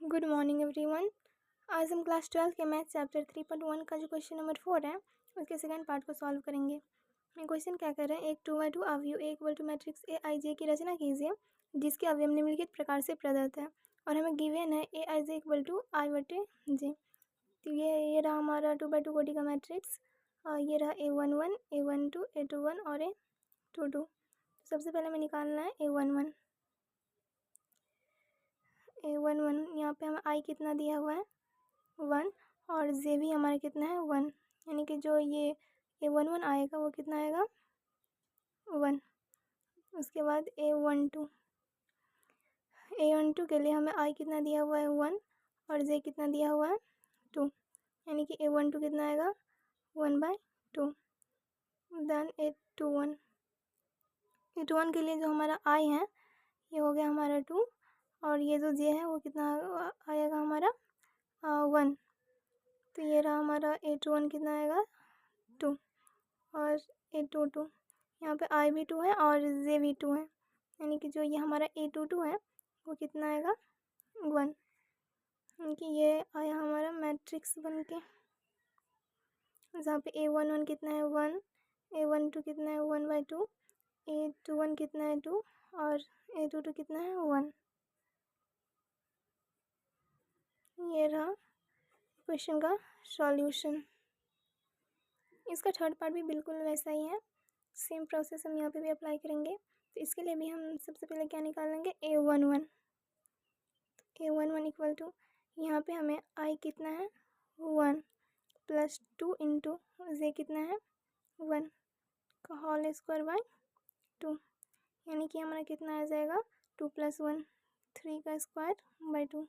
Good morning everyone. आज हम class 12 के मैथ चैप्टर 3.1 का जो क्वेश्चन नंबर 4 है उसके सेकंड पार्ट को सॉल्व करेंगे। क्वेश्चन क्या कर रहे हैं, एक 2x2 अवयव ए इक्वल टू मैट्रिक्स ए आई जे की रचना कीजिए जिसके अवयव निम्नलिखित प्रकार से प्रदत्त है और हमें गिवन है ए आई जे इक्वल टू आई बटे जे। तो ये रहा हमारा 2x2 कोटि का मैट्रिक्स और ये रहा A11, A12, A21 और A22। सबसे पहले हमें निकालना है A11। यहाँ पे हमें आई कितना दिया हुआ है 1 और जे भी हमारा कितना है 1, यानी कि जो ये A11 आएगा वो कितना आएगा 1। उसके बाद A12 के लिए हमें आई कितना दिया हुआ है 1 और जे कितना दिया हुआ है 2, यानी कि A12 कितना आएगा 1/2। देन A21 के लिए जो हमारा आई है ये हो गया हमारा 2 और ये जो जे है वो कितना आएगा हमारा 1। तो ये रहा हमारा A21 कितना आएगा 2 और A22 यहाँ पे आई भी 2 है और जे भी 2 है, यानी कि जो ये हमारा A22 है वो कितना आएगा 1, यानी कि ये आया हमारा मैट्रिक्स बन के। जहाँ पे A11 कितना है 1, A12 कितना है 1/2, A21 कितना है 2 और A22 कितना है 1। ये रहा क्वेश्चन का सॉल्यूशन। इसका थर्ड पार्ट भी बिल्कुल वैसा ही है, सेम प्रोसेस हम यहाँ पे भी अप्लाई करेंगे। तो इसके लिए भी हम सबसे पहले क्या निकालेंगे A11 इक्वल टू यहाँ पे हमें आई कितना है 1 प्लस 2 इंटू जे कितना है 1 का होल स्क्वायर बाय 2, यानी कि हमारा कितना आ जाएगा 2 + 1 3 का स्क्वायर बाय 2,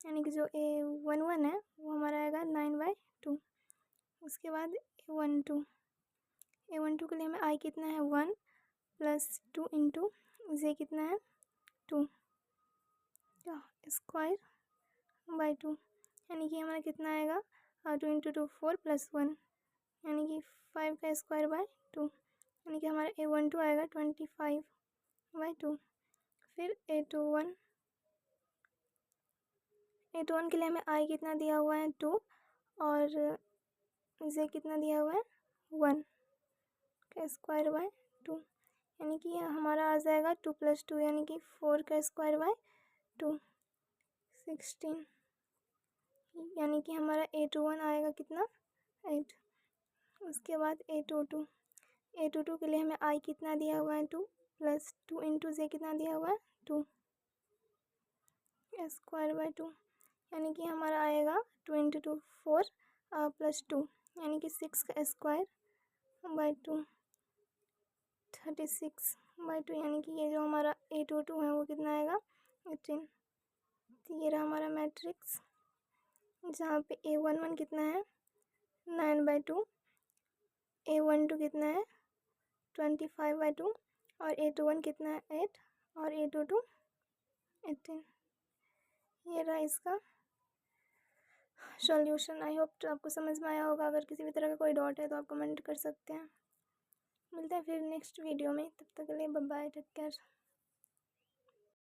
यानी कि जो A11 है वो हमारा आएगा 9/2। उसके बाद A12 के लिए हमें आई कितना है 1 प्लस 2 इंटू जे कितना है 2 का स्क्वायर बाय 2, यानी कि हमारा कितना आएगा 2 इंटू 2 4 + 1, यानी कि 5 का स्क्वायर बाय 2, यानी कि हमारा A12 आएगा 25/2। फिर A21 के लिए हमें आई कितना दिया हुआ है 2 और जे कितना दिया हुआ है 1 का स्क्वायर बाय 2, यानी कि हमारा आ जाएगा 2 + 2 यानी कि 4 का स्क्वायर बाय 2 16, यानी कि हमारा A21 आएगा कितना 8। उसके बाद A22 के लिए हमें आई कितना दिया हुआ है 2 प्लस 2 इंटू जे कितना दिया हुआ है 2 स्क्वायर बाय 2, यानी कि हमारा आएगा 2 इंटू 2 4 + 2, यानी कि 6 का स्क्वायर बाय 2 36/2, यानी कि ये जो हमारा A22 है वो कितना आएगा 18। तो ये रहा हमारा मैट्रिक्स, जहाँ पे A11 कितना है 9/2, A12 कितना है 25/2 और A21 कितना है 8 और A22 18। ये रहा इसका सॉल्यूशन। आई होप तो आपको समझ में आया होगा। अगर किसी भी तरह का कोई डाउट है तो आप कमेंट कर सकते हैं। मिलते हैं फिर नेक्स्ट वीडियो में, तब तक के लिए बाय बाय, टेक केयर।